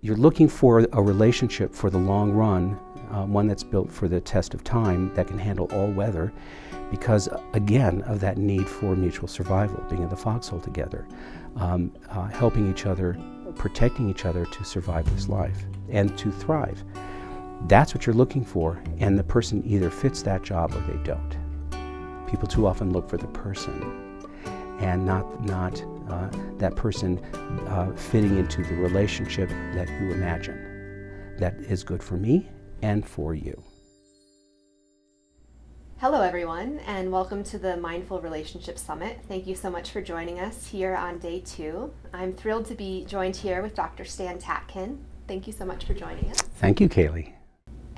you're looking for a relationship for the long run, one that's built for the test of time, that can handle all weather, because again of that need for mutual survival, being in the foxhole together, helping each other, protecting each other to survive this life and to thrive. That's what you're looking for, and the person either fits that job or they don't. People too often look for the person and not that person fitting into the relationship that you imagine that is good for me and for you. Hello everyone, and welcome to the Mindful Relationship Summit. Thank you so much for joining us here on day 2. I'm thrilled to be joined here with Dr. Stan Tatkin. Thank you so much for joining us. Thank you, Kaylee.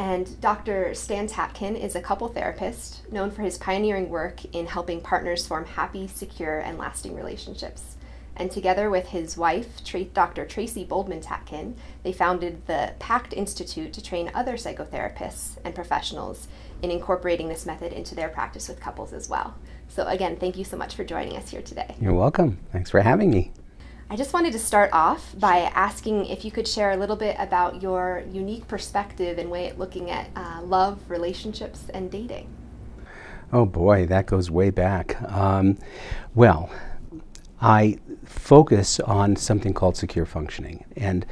And Dr. Stan Tatkin is a couple therapist known for his pioneering work in helping partners form happy, secure, and lasting relationships. And together with his wife, Dr. Tracy Boldman Tatkin, they founded the PACT Institute to train other psychotherapists and professionals in incorporating this method into their practice with couples as well. So again, thank you so much for joining us here today. You're welcome. Thanks for having me. I just wanted to start off by asking if you could share a little bit about your unique perspective and way at looking at love, relationships, and dating. Oh boy, that goes way back. Well, I focus on something called secure functioning, and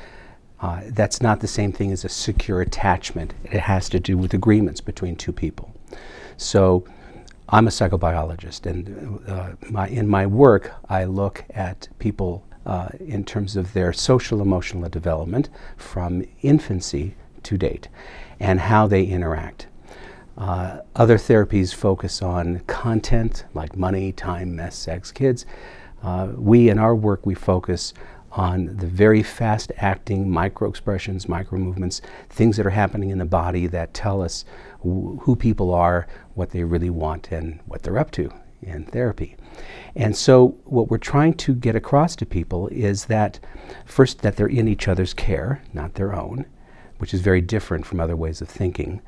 that's not the same thing as a secure attachment. It has to do with agreements between two people. So I'm a psychobiologist, and in my work I look at people in terms of their social emotional development from infancy to date and how they interact. Other therapies focus on content like money, time, mess, sex, kids. In our work, we focus on the very fast-acting micro-expressions, micro-movements, things that are happening in the body that tell us who people are, what they really want, and what they're up to in therapy. And so what we're trying to get across to people is that, first, that they're in each other's care, not their own, which is very different from other ways of thinking.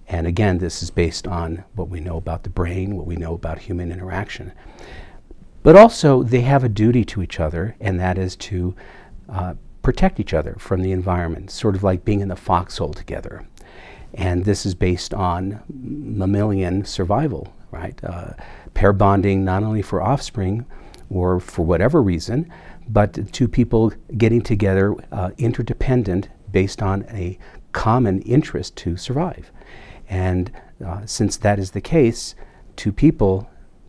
And again, this is based on what we know about the brain, what we know about human interaction. But also, they have a duty to each other, and that is to protect each other from the environment, sort of like being in the foxhole together. And this is based on mammalian survival, right? Pair bonding, not only for offspring or for whatever reason, but two people getting together interdependent based on a common interest to survive. And since that is the case,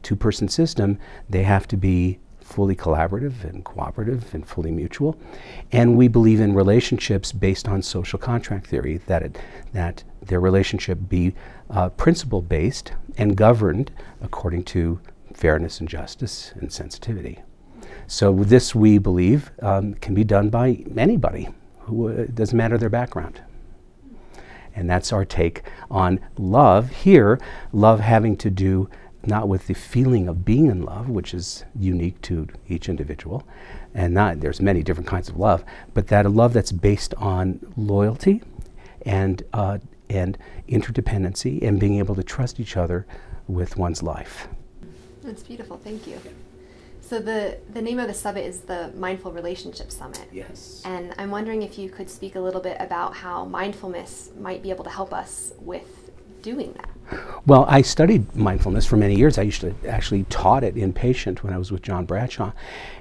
two-person system, they have to be fully collaborative and cooperative and fully mutual. And we believe in relationships based on social contract theory, that their relationship be principle-based and governed according to fairness and justice and sensitivity. So this, we believe, can be done by anybody who it doesn't matter their background. And that's our take on love. Here, love having to do not with the feeling of being in love, which is unique to each individual, and there's many different kinds of love, but that a love that's based on loyalty and interdependency and being able to trust each other with one's life. That's beautiful, thank you. So the name of the summit is the Mindful Relationship Summit. Yes. And I'm wondering if you could speak a little bit about how mindfulness might be able to help us with doing that. Well, I studied mindfulness for many years. I used to actually taught it inpatient when I was with John Bradshaw.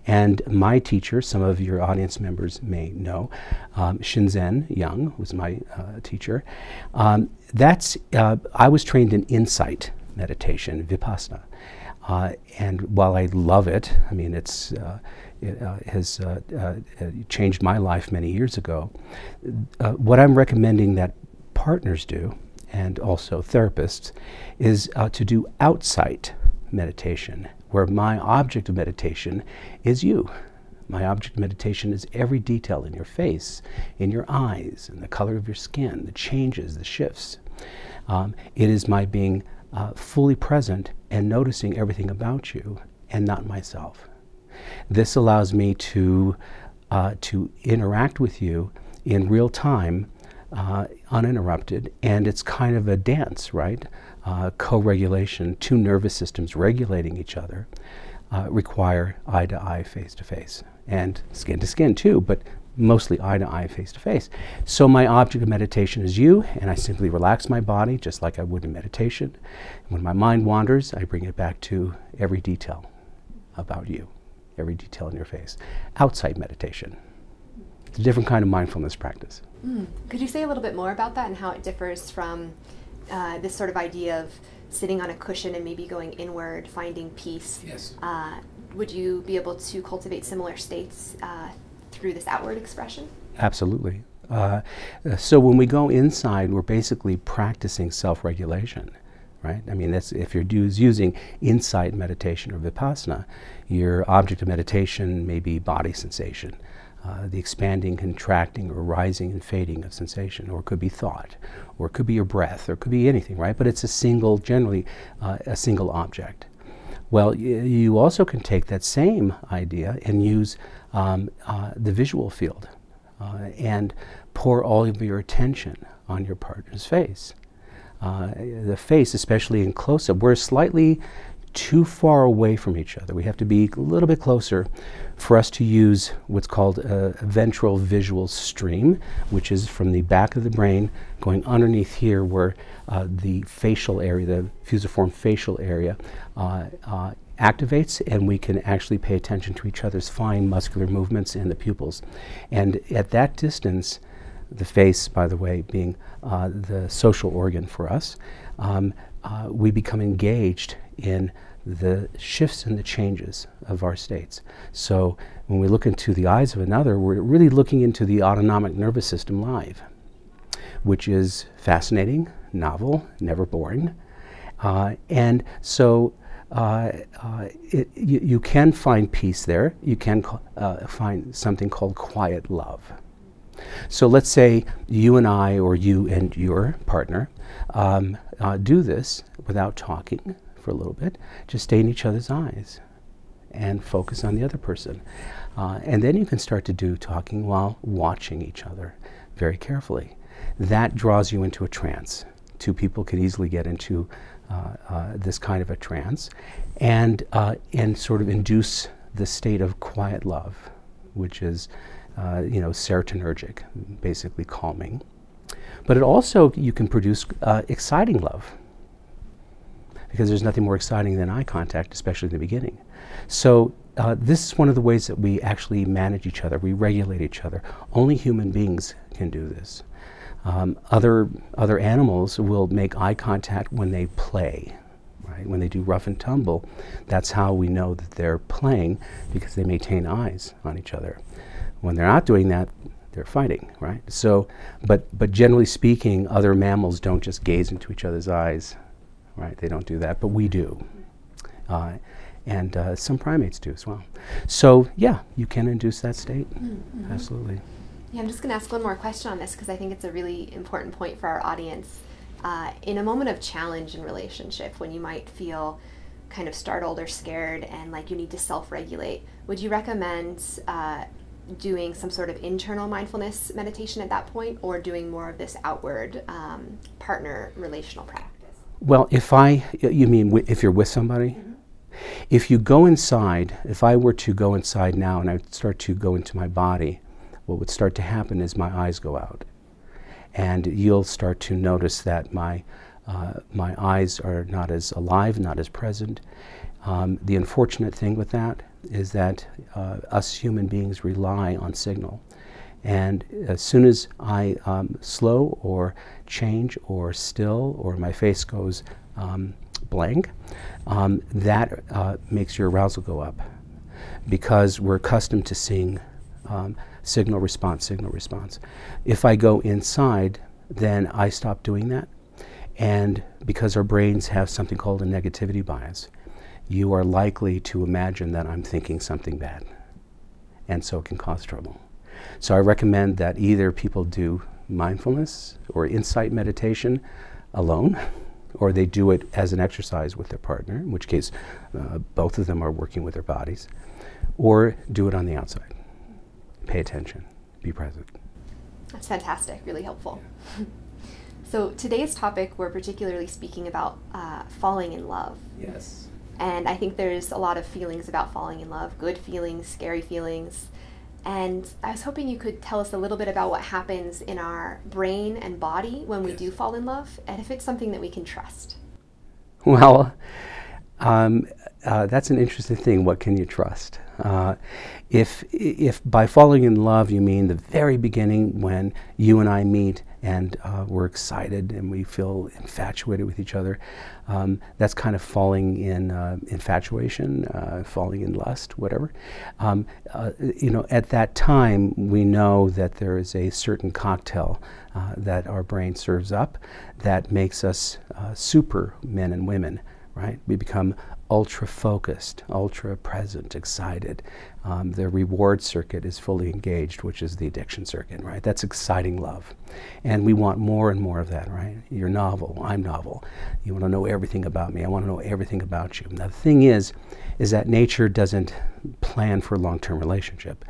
And my teacher, some of your audience members may know, Shinzen Young was my teacher. I was trained in insight meditation, Vipassana. And while I love it, I mean, it has changed my life many years ago. What I'm recommending that partners do, and also therapists, is to do outsight meditation, where my object of meditation is you. My object of meditation is every detail in your face, in your eyes, in the color of your skin, the changes, the shifts. It is my being fully present and noticing everything about you and not myself. This allows me to interact with you in real time, uninterrupted, and it's kind of a dance, right? Co-regulation, two nervous systems regulating each other require eye to eye, face to face, and skin to skin too, but mostly eye to eye, face to face. So my object of meditation is you, and I simply relax my body just like I would in meditation. When my mind wanders, I bring it back to every detail about you, every detail in your face. Outside meditation. It's a different kind of mindfulness practice. Could you say a little bit more about that and how it differs from this sort of idea of sitting on a cushion and maybe going inward, finding peace? Yes. Would you be able to cultivate similar states through this outward expression? Absolutely. So when we go inside, we're basically practicing self-regulation, right? I mean, that's, if you're using insight meditation or vipassana, your object of meditation may be body sensation, the expanding, contracting, or rising and fading of sensation, or it could be thought, or it could be your breath, or it could be anything, right? But it's a single, generally a single object. Well, you also can take that same idea and use the visual field and pour all of your attention on your partner's face. The face, especially in close-up, we're slightly too far away from each other. We have to be a little bit closer for us to use what's called a ventral visual stream, which is from the back of the brain going underneath here where the facial area, the fusiform facial area, activates, and we can actually pay attention to each other's fine muscular movements in the pupils. And at that distance, the face, by the way, being the social organ for us, we become engaged in the shifts and the changes of our states. So when we look into the eyes of another, we're really looking into the autonomic nervous system live, which is fascinating, novel, never boring. And so you can find peace there. You can find something called quiet love. So let's say you and I, or you and your partner, do this without talking for a little bit. Just stay in each other's eyes and focus on the other person. And then you can start to do talking while watching each other very carefully. That draws you into a trance. Two people can easily get into this kind of a trance and sort of induce the state of quiet love, which is serotonergic, basically calming. But it also, you can produce exciting love, because there's nothing more exciting than eye contact, especially in the beginning. So this is one of the ways that we actually manage each other, we regulate each other. Only human beings can do this. Other animals will make eye contact when they play, right? When they do rough and tumble, that's how we know that they're playing, because they maintain eyes on each other. When they're not doing that, they're fighting, right? So, but generally speaking, other mammals don't just gaze into each other's eyes, right? They don't do that, but we do. And some primates do as well. So yeah, you can induce that state, absolutely. Yeah, I'm just going to ask one more question on this, because I think it's a really important point for our audience. In a moment of challenge in relationship, when you might feel kind of startled or scared and like you need to self-regulate, would you recommend doing some sort of internal mindfulness meditation at that point, or doing more of this outward partner relational practice? Well, you mean if you're with somebody? If you go inside, if I were to go inside now and I start to go into my body, what would start to happen is my eyes go out. And you'll start to notice that my eyes are not as alive, not as present. The unfortunate thing with that is that us human beings rely on signal. And as soon as I slow or change or still, or my face goes blank, that makes your arousal go up, because we're accustomed to seeing signal response, signal response. If I go inside, then I stop doing that. And because our brains have something called a negativity bias, you are likely to imagine that I'm thinking something bad. And so it can cause trouble. So I recommend that either people do mindfulness or insight meditation alone, or they do it as an exercise with their partner, in which case both of them are working with their bodies, or do it on the outside. Pay attention, be present. That's fantastic, really helpful. So today's topic, we're particularly speaking about falling in love. Yes. And I think there's a lot of feelings about falling in love, good feelings, scary feelings. And I was hoping you could tell us a little bit about what happens in our brain and body when we do fall in love, and if it's something that we can trust. Well, that's an interesting thing. What can you trust? If by falling in love you mean the very beginning when you and I meet and we're excited and we feel infatuated with each other, that's kind of falling in infatuation, falling in lust, whatever. At that time we know that there is a certain cocktail that our brain serves up that makes us super men and women, right? We become ultra focused, ultra present, excited. The reward circuit is fully engaged, which is the addiction circuit, right? That's exciting love. And we want more and more of that, right? You're novel, I'm novel. You want to know everything about me, I want to know everything about you. Now the thing is that nature doesn't plan for a long-term relationship.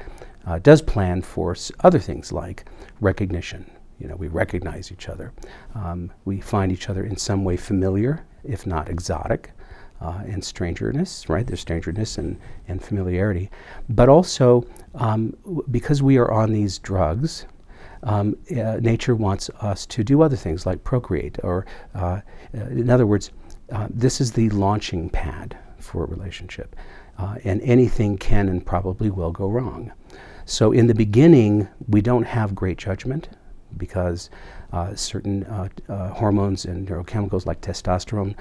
It does plan for other things like recognition. We recognize each other. We find each other in some way familiar, if not exotic. And strangeness, right? There's strangeness and familiarity. But also, because we are on these drugs, nature wants us to do other things like procreate, or in other words, this is the launching pad for a relationship. And anything can and probably will go wrong. So in the beginning, we don't have great judgment because certain hormones and neurochemicals like testosterone,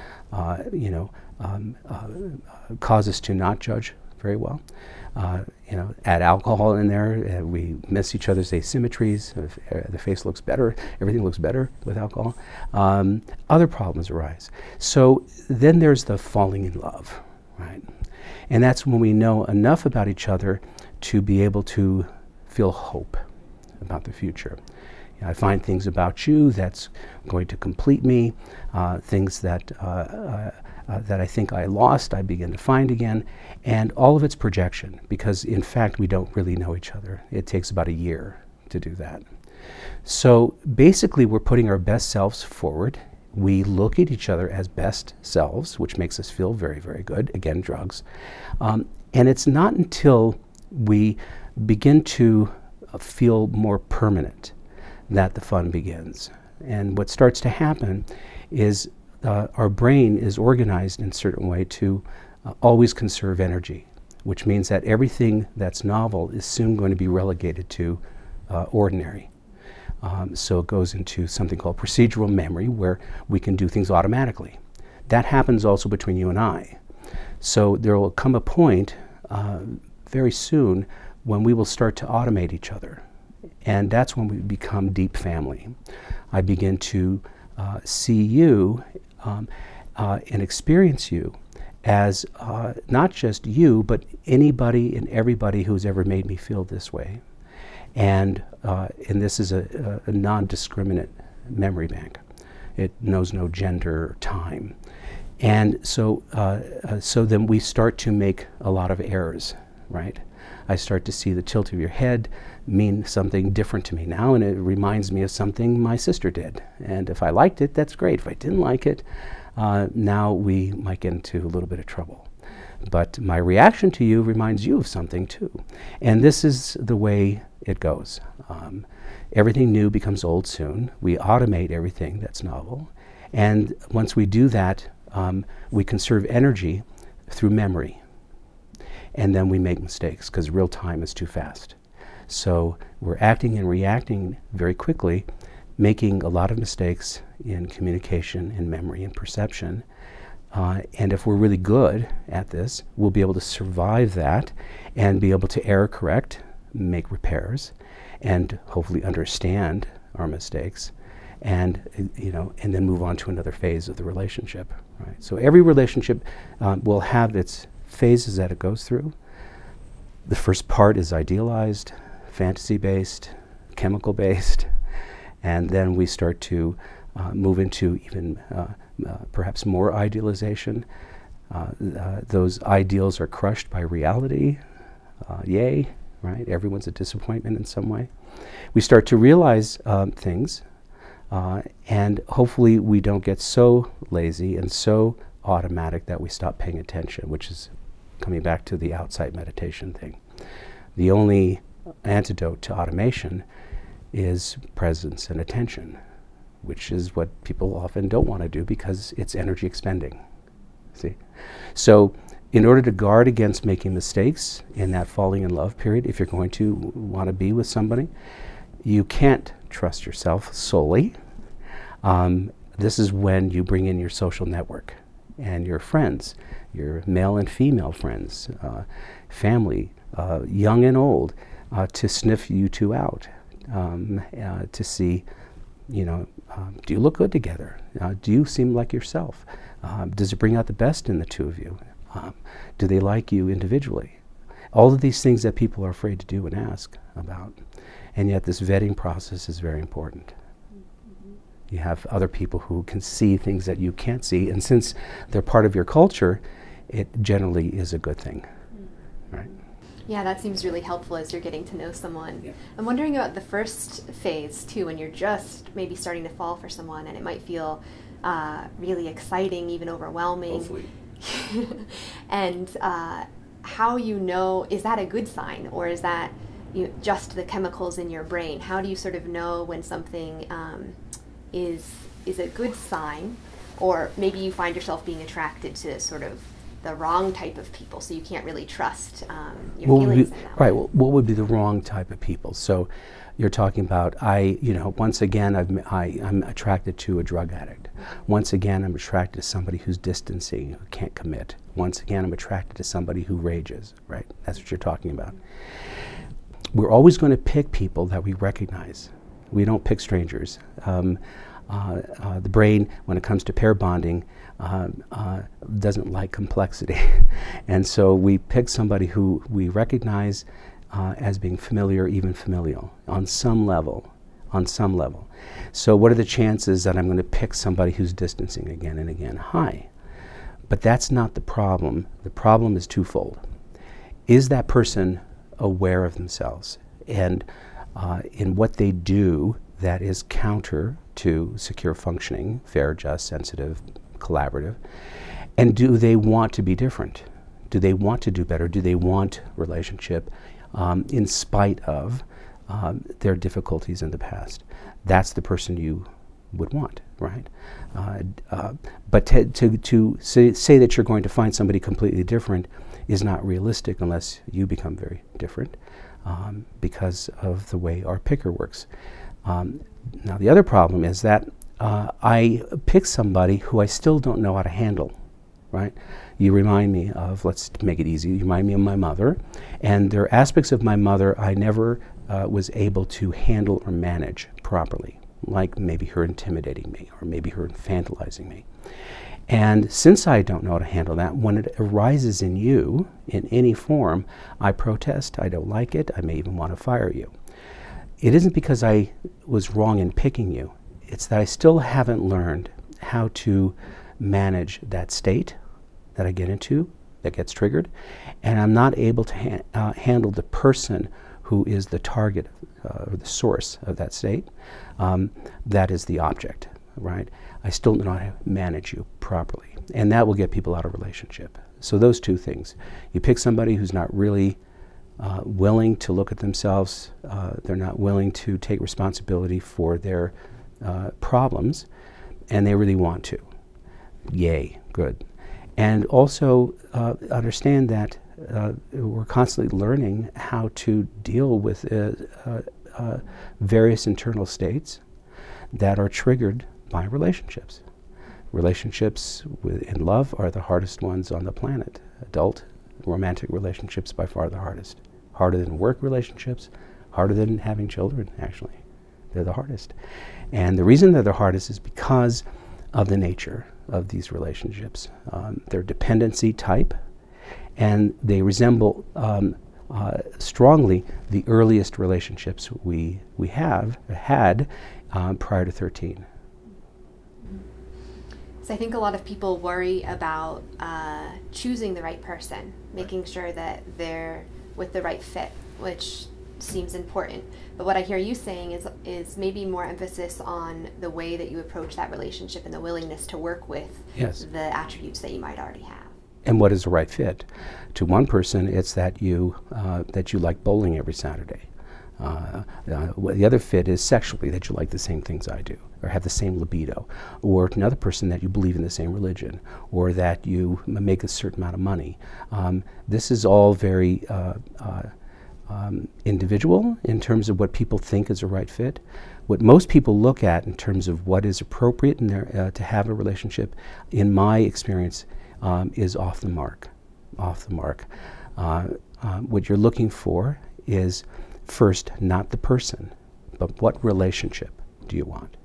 cause us to not judge very well. Add alcohol in there, we miss each other's asymmetries. The face looks better, everything looks better with alcohol. Other problems arise. So then there's the falling in love, right? And that's when we know enough about each other to be able to feel hope about the future. I find things about you that's going to complete me, things that I think I lost, I begin to find again, and all of it's projection, because in fact we don't really know each other. It takes about a year to do that. So basically we're putting our best selves forward. We look at each other as best selves, which makes us feel very, very good. Again, drugs. And it's not until we begin to feel more permanent that the fun begins. And what starts to happen is our brain is organized in a certain way to always conserve energy, which means that everything that's novel is soon going to be relegated to ordinary. So it goes into something called procedural memory, where we can do things automatically. That happens also between you and I. So there will come a point very soon when we will start to automate each other. And that's when we become deep family. I begin to see you and experience you as not just you, but anybody and everybody who's ever made me feel this way. And this is a non-discriminate memory bank. It knows no gender or time. And so then we start to make a lot of errors, right? I start to see the tilt of your head mean something different to me now, and it reminds me of something my sister did. And if I liked it, that's great. If I didn't like it, now we might get into a little bit of trouble. But my reaction to you reminds you of something too. And this is the way it goes. Everything new becomes old soon. We automate everything that's novel. And once we do that, we conserve energy through memory. And then we make mistakes because real time is too fast. So we're acting and reacting very quickly, making a lot of mistakes in communication, in memory, and perception. And if we're really good at this, we'll be able to survive that and be able to error correct, make repairs, and hopefully understand our mistakes, and and then move on to another phase of the relationship. Right? So every relationship will have its phases that it goes through. The first part is idealized, fantasy-based, chemical-based, and then we start to move into even perhaps more idealization. Those ideals are crushed by reality. Yay, right? Everyone's a disappointment in some way. We start to realize things, and hopefully we don't get so lazy and so automatic that we stop paying attention, which is coming back to the outside meditation thing. The only antidote to automation is presence and attention, which is what people often don't want to do because it's energy expending. See? So in order to guard against making mistakes in that falling in love period, if you're going to want to be with somebody, you can't trust yourself solely. This is when you bring in your social network and your friends, your male and female friends, family, young and old, to sniff you two out, to see, do you look good together? Do you seem like yourself? Does it bring out the best in the two of you? Do they like you individually? All of these things that people are afraid to do and ask about. And yet this vetting process is very important. You have other people who can see things that you can't see, and since they're part of your culture, it generally is a good thing, right? Yeah, that seems really helpful as you're getting to know someone. Yeah. I'm wondering about the first phase too, when you're just maybe starting to fall for someone, and it might feel really exciting, even overwhelming. Hopefully. And how you know, is that a good sign, or is that just the chemicals in your brain? How do you sort of know when something is a good sign, or maybe you find yourself being attracted to sort of the wrong type of people, so you can't really trust your feelings in that way? Right. Well, what would be the wrong type of people? So you're talking about, once again, I'm attracted to a drug addict. Once again, I'm attracted to somebody who's distancing, who can't commit. Once again, I'm attracted to somebody who rages, right? That's what you're talking about. We're always going to pick people that we recognize. We don't pick strangers. The brain, when it comes to pair bonding, doesn't like complexity. And so we pick somebody who we recognize as being familiar, even familial, on some level. So what are the chances that I'm going to pick somebody who's distancing again and again? High. But that's not the problem. The problem is twofold. Is that person aware of themselves and in what they do that is counter to secure functioning, fair, just, sensitive, collaborative? And do they want to be different? Do they want to do better? Do they want relationship in spite of their difficulties in the past? That's the person you would want, right? But to say that you're going to find somebody completely different is not realistic unless you become very different because of the way our picker works. Now the other problem is that I pick somebody who I still don't know how to handle, right? You remind me of, let's make it easy, you remind me of my mother, and there are aspects of my mother I never was able to handle or manage properly, like maybe her intimidating me or maybe her infantilizing me. And since I don't know how to handle that, when it arises in you in any form, I protest, I don't like it, I may even want to fire you. It isn't because I was wrong in picking you, it's that I still haven't learned how to manage that state that I get into, that gets triggered, and I'm not able to handle the person who is the target or the source of that state. That is the object, right? I still don't know how to manage you properly, and that will get people out of relationship. So those two things. You pick somebody who's not really willing to look at themselves, they're not willing to take responsibility for their problems, and they really want to. Yay, good. And also understand that we're constantly learning how to deal with various internal states that are triggered by relationships. Relationships in love are the hardest ones on the planet. Adult romantic relationships by far the hardest. Harder than work relationships, harder than having children, actually. They're the hardest. And the reason they're the hardest is because of the nature of these relationships. They're dependency type, and they resemble strongly the earliest relationships we had prior to 13. So I think a lot of people worry about choosing the right person, making sure that they're with the right fit, which seems important. But what I hear you saying is maybe more emphasis on the way that you approach that relationship and the willingness to work with the attributes that you might already have. And what is the right fit? To one person, it's that you like bowling every Saturday. The other fit is sexually, that you like the same things I do, or have the same libido, or another person that you believe in the same religion, or that you make a certain amount of money. This is all very individual in terms of what people think is a right fit. What most people look at in terms of what is appropriate in their, to have a relationship, in my experience, is off the mark. Off the mark. What you're looking for is, first, not the person, but what relationship do you want?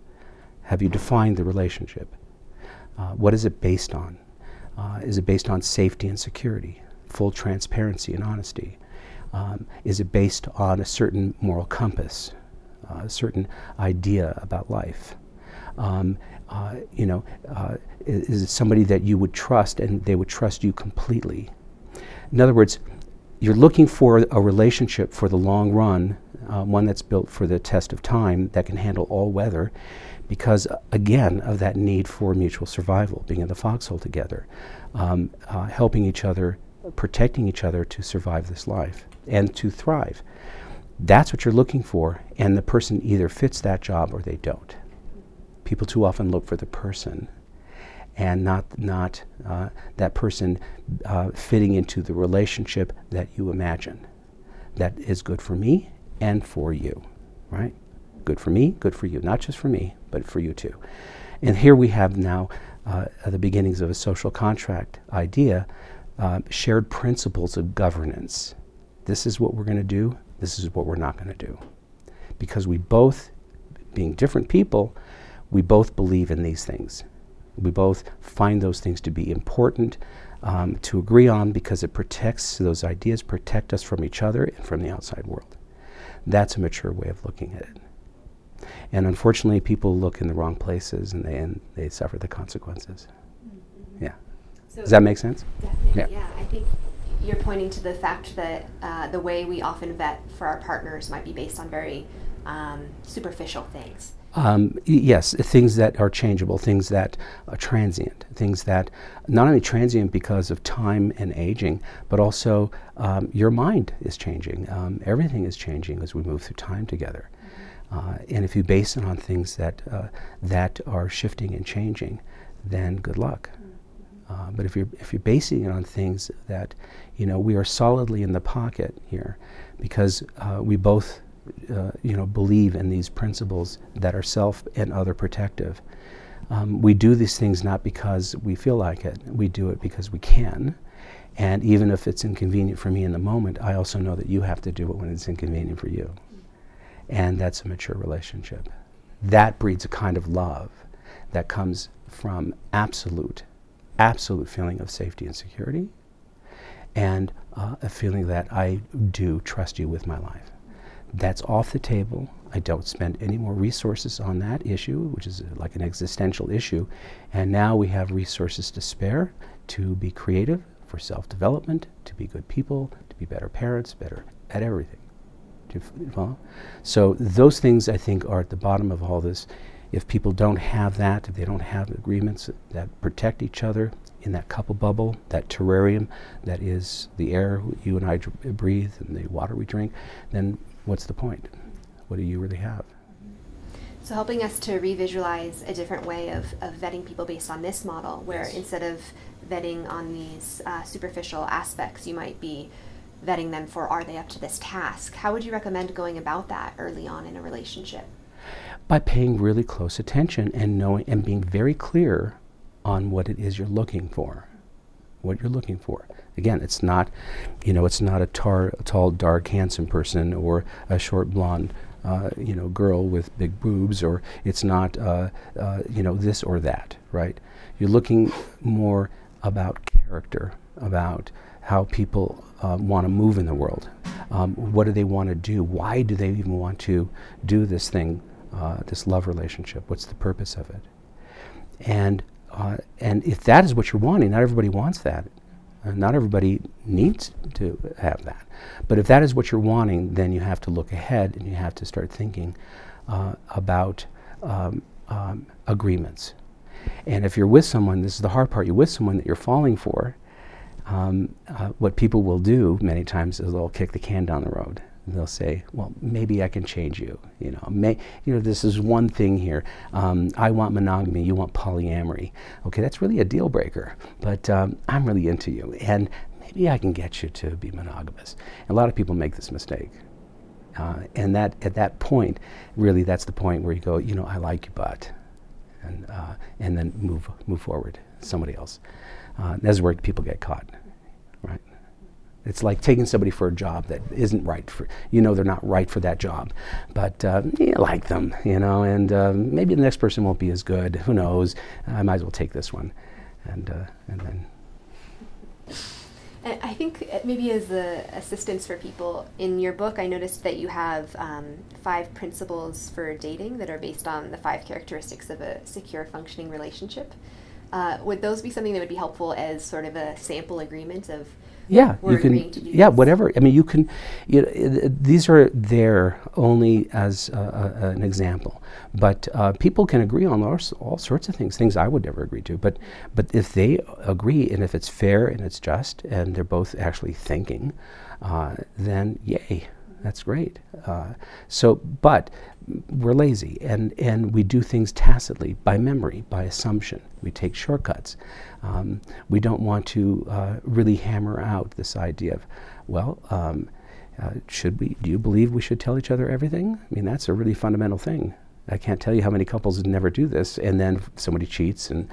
Have you defined the relationship? What is it based on? Is it based on safety and security, full transparency and honesty? Is it based on a certain moral compass, a certain idea about life? Is it somebody that you would trust and they would trust you completely? In other words, you're looking for a relationship for the long run, one that's built for the test of time, that can handle all weather, because, again, of that need for mutual survival, being in the foxhole together, helping each other, protecting each other to survive this life and to thrive. That's what you're looking for, and the person either fits that job or they don't. People too often look for the person, and not that person fitting into the relationship that you imagine that is good for me and for you, right? Good for me, good for you. Not just for me, but for you too. And here we have now the beginnings of a social contract idea, shared principles of governance. This is what we're going to do. This is what we're not going to do. Because we both, being different people, we both believe in these things. We both find those things to be important to agree on, because it protects, those ideas protect us from each other and from the outside world. That's a mature way of looking at it. And unfortunately, people look in the wrong places and they suffer the consequences. Mm-hmm. Yeah. So does that make sense? Definitely, yeah. I think you're pointing to the fact that the way we often vet for our partners might be based on very superficial things. Yes, things that are changeable, things that are transient, things that not only transient because of time and aging, but also your mind is changing. Everything is changing as we move through time together. Mm-hmm. And if you base it on things that are shifting and changing, then good luck. Mm-hmm. But if you're basing it on things that, we are solidly in the pocket here, because we both believe in these principles that are self and other protective. We do these things not because we feel like it. We do it because we can. And even if it's inconvenient for me in the moment, I also know that you have to do it when it's inconvenient for you. And that's a mature relationship. That breeds a kind of love that comes from absolute feeling of safety and security, and a feeling that I do trust you with my life. That's off the table. I don't spend any more resources on that issue, which is like an existential issue. And now we have resources to spare to be creative, for self-development, to be good people, to be better parents, better at everything. Do you follow? So those things, I think, are at the bottom of all this. If people don't have that, if they don't have agreements that protect each other in that couple bubble, that terrarium that is the air you and I breathe and the water we drink, then what's the point? What do you really have? So helping us to revisualize a different way of vetting people based on this model, where yes, instead of vetting on these superficial aspects, you might be vetting them for, are they up to this task? How would you recommend going about that early on in a relationship? By paying really close attention and knowing and being very clear on what it is you're looking for. What you're looking for. Again, it's not, it's not a tall, dark, handsome person, or a short, blonde, girl with big boobs, or it's not, this or that, right? You're looking more about character, about how people want to move in the world. What do they want to do? Why do they even want to do this thing, this love relationship? What's the purpose of it? And if that is what you're wanting, not everybody wants that. Not everybody needs to have that. But if that is what you're wanting, then you have to look ahead and you have to start thinking about agreements. And if you're with someone, this is the hard part, you're with someone that you're falling for, what people will do many times is they'll kick the can down the road. they'll say, well, maybe I can change you. This is one thing here. I want monogamy, you want polyamory. Okay, that's really a deal breaker, but I'm really into you, and maybe I can get you to be monogamous. And a lot of people make this mistake. And that at that point, really, that's the point where you go, I like you, but, and then move forward. Somebody else. That's where people get caught, right? It's like taking somebody for a job that isn't right for, they're not right for that job, but you like them, and maybe the next person won't be as good. Who knows? I might as well take this one, and then. And I think maybe as the assistance for people, in your book I noticed that you have 5 principles for dating that are based on the 5 characteristics of a secure, functioning relationship. Would those be something that would be helpful as sort of a sample agreement of you can, whatever. I mean, you can, these are there only as an example, but people can agree on all sorts of things I would never agree to, but if they agree, and if it's fair and it's just, and they're both actually thinking, then yay, that's great. But we're lazy, and we do things tacitly, by memory, by assumption. We take shortcuts. We don't want to really hammer out this idea of, well, do you believe we should tell each other everything? I mean, that's a really fundamental thing. I can't tell you how many couples never do this, and then somebody cheats and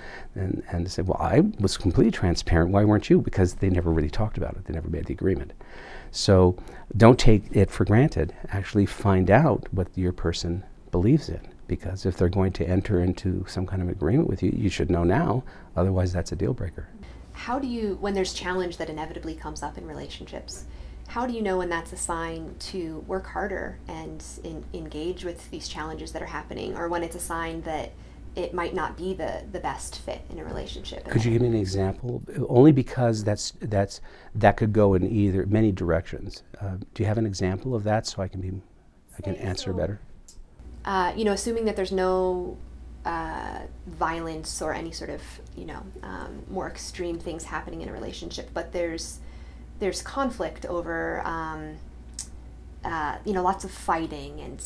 say, well, I was completely transparent, why weren't you? Because they never really talked about it, they never made the agreement. So don't take it for granted. Actually find out what your person believes in, because if they're going to enter into some kind of agreement with you, you should know now, otherwise that's a deal breaker. How do you, when there's challenge that inevitably comes up in relationships, how do you know when that's a sign to work harder and engage with these challenges that are happening, or when it's a sign that it might not be the best fit in a relationship? Could you give me an example? Only because that could go in many directions. Do you have an example of that so I can answer better? Assuming that there's no violence or any sort of more extreme things happening in a relationship, but there's conflict over lots of fighting and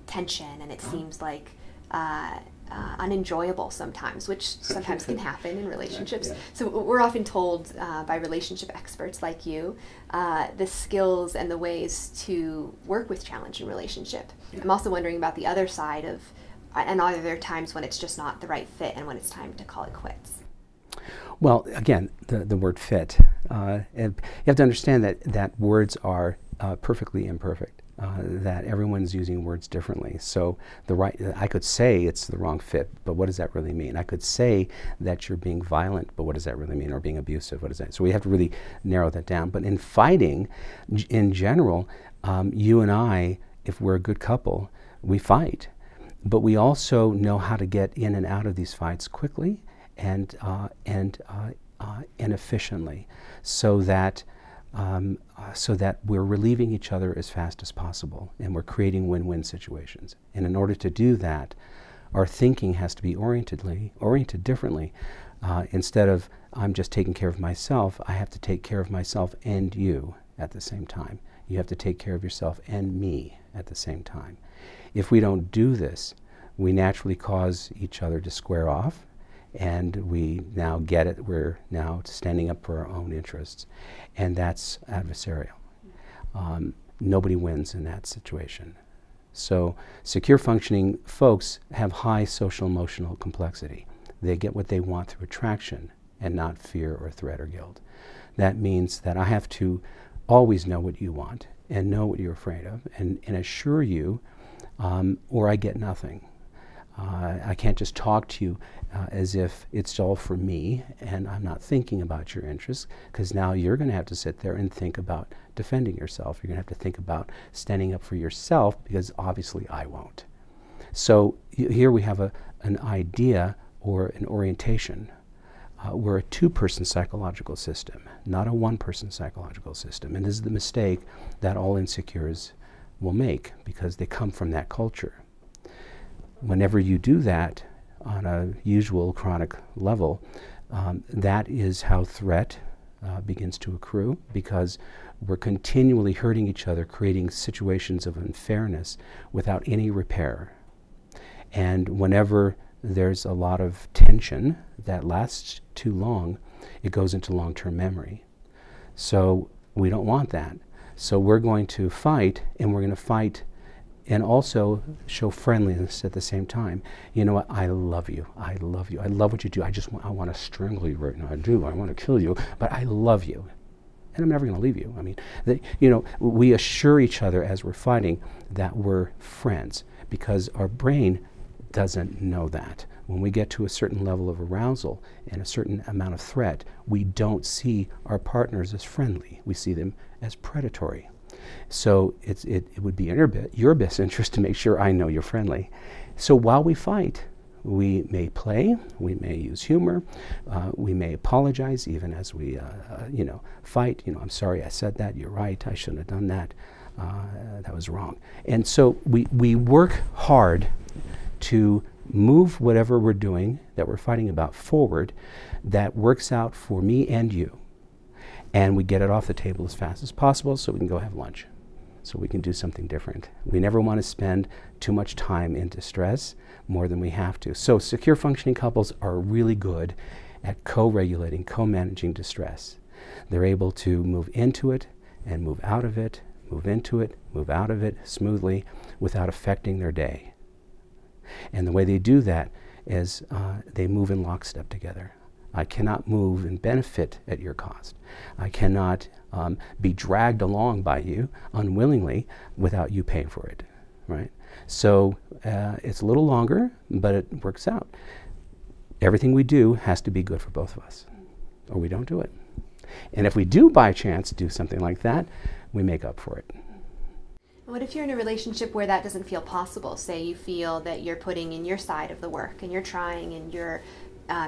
tension, and it seems like unenjoyable sometimes, which sometimes can happen in relationships. Yeah. So we're often told by relationship experts like you the skills and the ways to work with challenge in relationship. Yeah. I'm also wondering about the other side of, and are there times when it's just not the right fit and when it's time to call it quits? Well, again, the word fit. And you have to understand that words are perfectly imperfect. That everyone's using words differently. So I could say it's the wrong fit, but what does that really mean? I could say that you're being violent, but what does that really mean? Or being abusive, what does that? So we have to really narrow that down. But in fighting, in general, you and I, if we're a good couple, we fight. But we also know how to get in and out of these fights quickly and efficiently, so that we're relieving each other as fast as possible, and we're creating win-win situations. And in order to do that, our thinking has to be oriented differently. Instead of, I'm just taking care of myself, I have to take care of myself and you at the same time. You have to take care of yourself and me at the same time. If we don't do this, we naturally cause each other to square off, and we now get it. We're now standing up for our own interests, and that's adversarial. Nobody wins in that situation. So secure functioning folks have high social emotional complexity. They get what they want through attraction and not fear or threat or guilt. That means that I have to always know what you want and know what you're afraid of and assure you, or I get nothing. I can't just talk to you as if it's all for me and I'm not thinking about your interests, because now you're going to have to sit there and think about defending yourself. You're going to have to think about standing up for yourself, because obviously I won't. So here we have an idea or an orientation. We're a two-person psychological system, not a one-person psychological system. And this is the mistake that all insecures will make, because they come from that culture. Whenever you do that on a usual chronic level, that is how threat begins to accrue, because we're continually hurting each other, creating situations of unfairness without any repair. And whenever there's a lot of tension that lasts too long, it goes into long-term memory. So we don't want that. So we're going to fight, and we're going to fight and also show friendliness at the same time. You know what? I love you. I love you. I love what you do. I want to strangle you right now. I do. I want to kill you, but I love you. And I'm never going to leave you. I mean, we assure each other as we're fighting that we're friends, because our brain doesn't know that. When we get to a certain level of arousal and a certain amount of threat, we don't see our partners as friendly. We see them as predatory. So it would be in your best interest to make sure I know you're friendly. So while we fight, we may play, we may use humor, we may apologize even as we fight. I'm sorry I said that, you're right, I shouldn't have done that, that was wrong. And so we work hard to move whatever we're doing that we're fighting about forward that works out for me and you. And we get it off the table as fast as possible so we can go have lunch, so we can do something different. We never want to spend too much time in distress, more than we have to. So secure functioning couples are really good at co-regulating, co-managing distress. They're able to move into it and move out of it, move into it, move out of it smoothly without affecting their day. And the way they do that is they move in lockstep together. I cannot move and benefit at your cost. I cannot be dragged along by you unwillingly without you paying for it, right? So it's a little longer, but it works out. Everything we do has to be good for both of us, or we don't do it. And if we do by chance do something like that, we make up for it. What if you're in a relationship where that doesn't feel possible? Say you feel that you're putting in your side of the work and you're trying and you're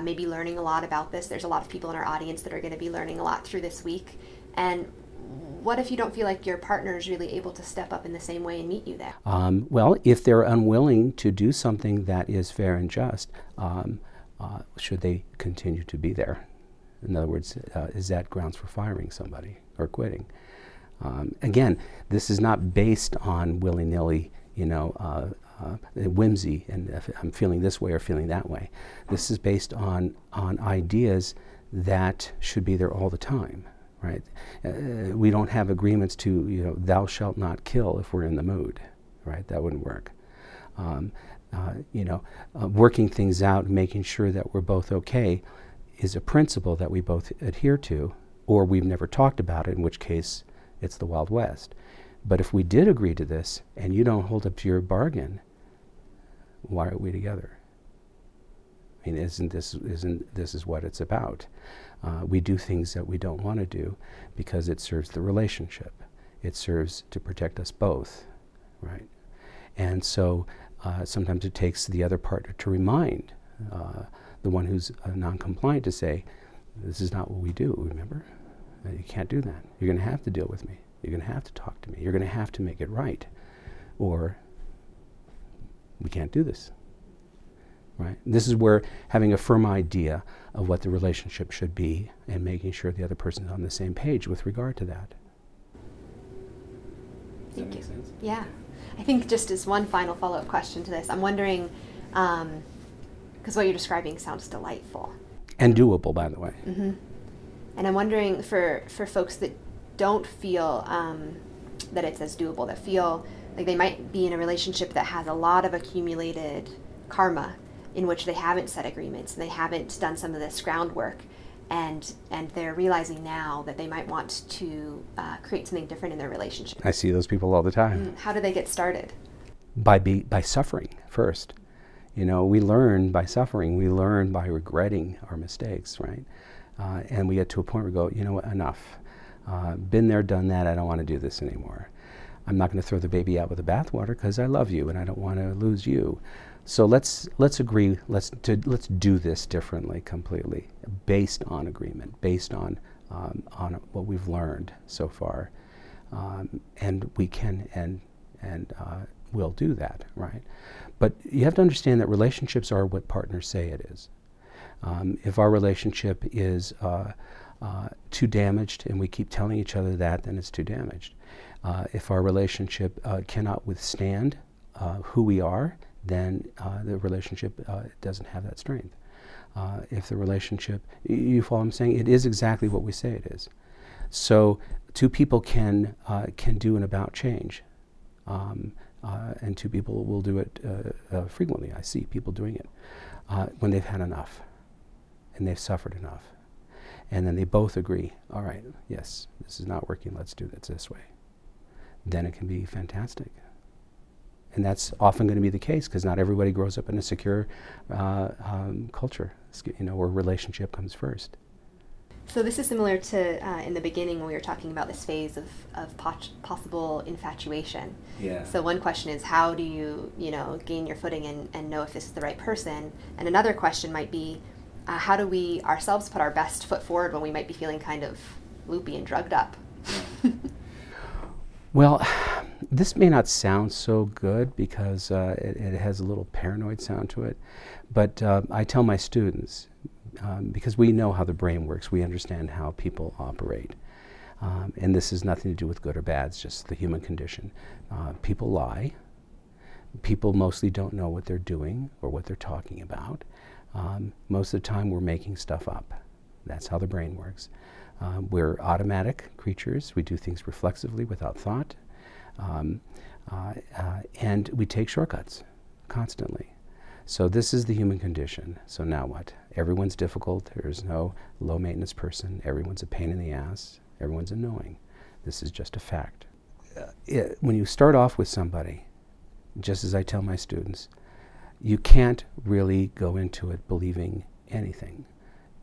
maybe learning a lot about this. There's a lot of people in our audience that are going to be learning a lot through this week. And what if you don't feel like your partner is really able to step up in the same way and meet you there? Well, if they're unwilling to do something that is fair and just, should they continue to be there? In other words, is that grounds for firing somebody or quitting? Again, this is not based on willy-nilly, whimsy, and if I'm feeling this way or feeling that way. This is based on ideas that should be there all the time, right? We don't have agreements to, thou shalt not kill if we're in the mood, right? That wouldn't work. Working things out, making sure that we're both okay is a principle that we both adhere to, or we've never talked about it, in which case it's the Wild West. But if we did agree to this and you don't hold up to your bargain, why are we together? I mean, isn't this is what it's about? We do things that we don't want to do because it serves the relationship. It serves to protect us both, right? And so sometimes it takes the other partner to remind the one who's non-compliant to say, this is not what we do, remember? You can't do that. You're going to have to deal with me. You're going to have to talk to me. You're going to have to make it right. Or we can't do this, right? This is where having a firm idea of what the relationship should be and making sure the other person is on the same page with regard to that. Does that make sense? Yeah. I think just as one final follow-up question to this, I'm wondering, because what you're describing sounds delightful. And doable, by the way. Mm-hmm. And I'm wondering for folks that don't feel that it's as doable, that feel like they might be in a relationship that has a lot of accumulated karma in which they haven't set agreements and they haven't done some of this groundwork, and they're realizing now that they might want to create something different in their relationship. I see those people all the time. How do they get started? By suffering first. We learn by suffering. We learn by regretting our mistakes, right? And we get to a point where we go, you know what, enough. Been there, done that, I don't want to do this anymore. I'm not going to throw the baby out with the bathwater because I love you and I don't want to lose you. So let's agree, let's do this differently completely, based on agreement, based on what we've learned so far. And we can and will do that, right? But you have to understand that relationships are what partners say it is. If our relationship is too damaged and we keep telling each other that, then it's too damaged. If our relationship cannot withstand who we are, then the relationship doesn't have that strength. If the relationship, you follow what I'm saying? It is exactly what we say it is. So two people can do an about change, and two people will do it frequently. I see people doing it when they've had enough and they've suffered enough. And then they both agree, all right, yes, this is not working, let's do it this way. Then it can be fantastic. And that's often going to be the case because not everybody grows up in a secure culture, where relationship comes first. So this is similar to in the beginning when we were talking about this phase of possible infatuation. Yeah. So one question is, how do you, gain your footing and know if this is the right person? And another question might be, how do we ourselves put our best foot forward when we might be feeling kind of loopy and drugged up? Well, this may not sound so good because it has a little paranoid sound to it, but I tell my students, because we know how the brain works, we understand how people operate. And this has nothing to do with good or bad, it's just the human condition. People lie. People mostly don't know what they're doing or what they're talking about. Most of the time we're making stuff up. That's how the brain works. We're automatic creatures. We do things reflexively without thought. And we take shortcuts constantly. So this is the human condition. So now what? Everyone's difficult. There's no low maintenance person. Everyone's a pain in the ass. Everyone's annoying. This is just a fact. When you start off with somebody, just as I tell my students, you can't really go into it believing anything.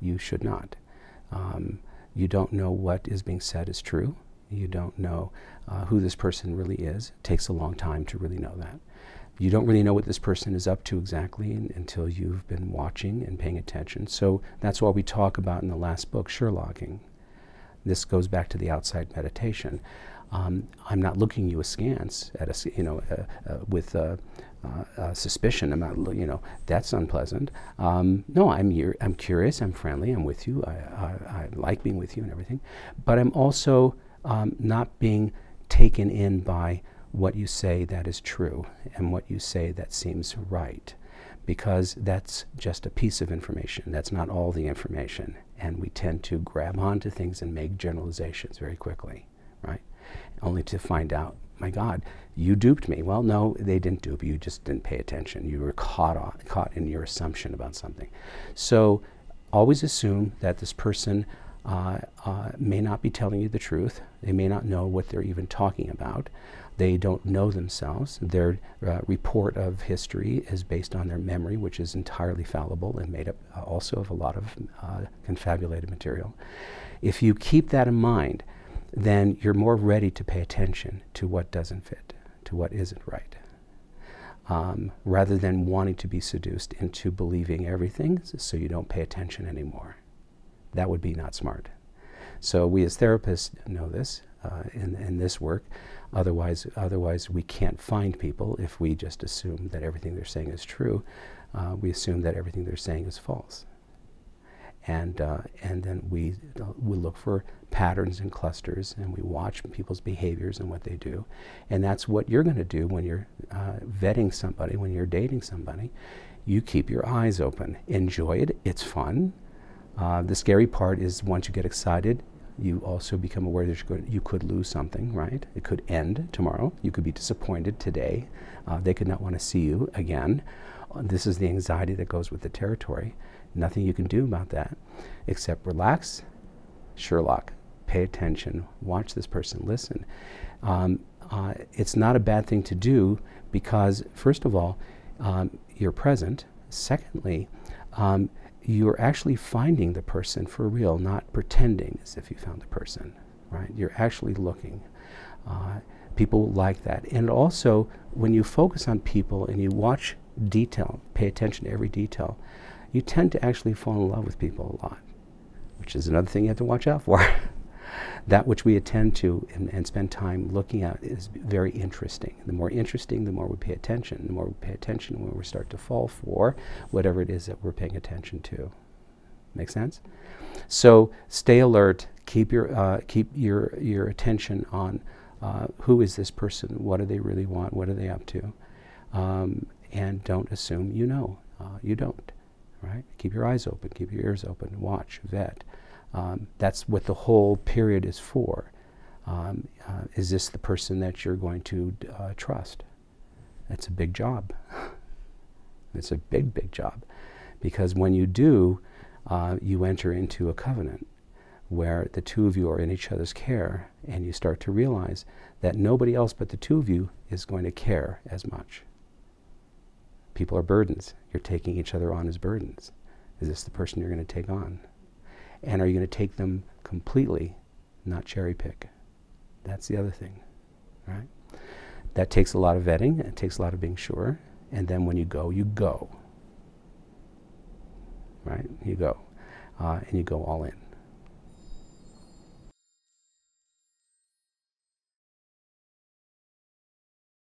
You should not. You don't know what is being said is true. You don't know who this person really is. It takes a long time to really know that. You don't really know what this person is up to exactly until you've been watching and paying attention. So that's why we talk about in the last book, Sherlocking. This goes back to the outside meditation. I'm not looking you askance at with suspicion. I'm not, that's unpleasant. No, I'm curious. I'm friendly. I'm with you. I like being with you and everything. But I'm also not being taken in by what you say that is true and what you say that seems right, because that's just a piece of information. That's not all the information, and we tend to grab onto things and make generalizations very quickly, right? Only to find out, my God, you duped me. Well, no, they didn't dupe you. You just didn't pay attention. You were caught in your assumption about something. So always assume that this person may not be telling you the truth. They may not know what they're even talking about. They don't know themselves. Their report of history is based on their memory, which is entirely fallible and made up also of a lot of confabulated material. If you keep that in mind, then you're more ready to pay attention to what doesn't fit, to what isn't right, rather than wanting to be seduced into believing everything so you don't pay attention anymore. That would be not smart. So we as therapists know this in this work. Otherwise we can't find people if we just assume that everything they're saying is true. We assume that everything they're saying is false. And then we look for patterns and clusters, and we watch people's behaviors and what they do. And that's what you're going to do when you're vetting somebody, when you're dating somebody. You keep your eyes open. Enjoy it. It's fun. The scary part is once you get excited, you also become aware that you could lose something, right? It could end tomorrow. You could be disappointed today. They could not want to see you again. This is the anxiety that goes with the territory. Nothing you can do about that except relax, Sherlock, pay attention, watch this person, listen. It's not a bad thing to do because, first of all, you're present. Secondly, you're actually finding the person for real, not pretending as if you found the person, right? You're actually looking. People like that. And also, when you focus on people and you watch detail, pay attention to every detail, you tend to actually fall in love with people a lot, which is another thing you have to watch out for. That which we attend to and spend time looking at is very interesting. The more interesting, the more we pay attention. The more we pay attention, the more we start to fall for whatever it is that we're paying attention to. Make sense? So stay alert. Keep your attention on who is this person? What do they really want? What are they up to? And don't assume you know. You don't. Right? Keep your eyes open. Keep your ears open. Watch. Vet. That's what the whole period is for. Is this the person that you're going to trust? That's a big job. It's a big, big job. Because when you do, you enter into a covenant where the two of you are in each other's care, and you start to realize that nobody else but the two of you is going to care as much. People are burdens. You're taking each other on as burdens. Is this the person you're going to take on? And are you going to take them completely, not cherry pick? That's the other thing, right? That takes a lot of vetting. It takes a lot of being sure. And then when you go, right? You go. And you go all in.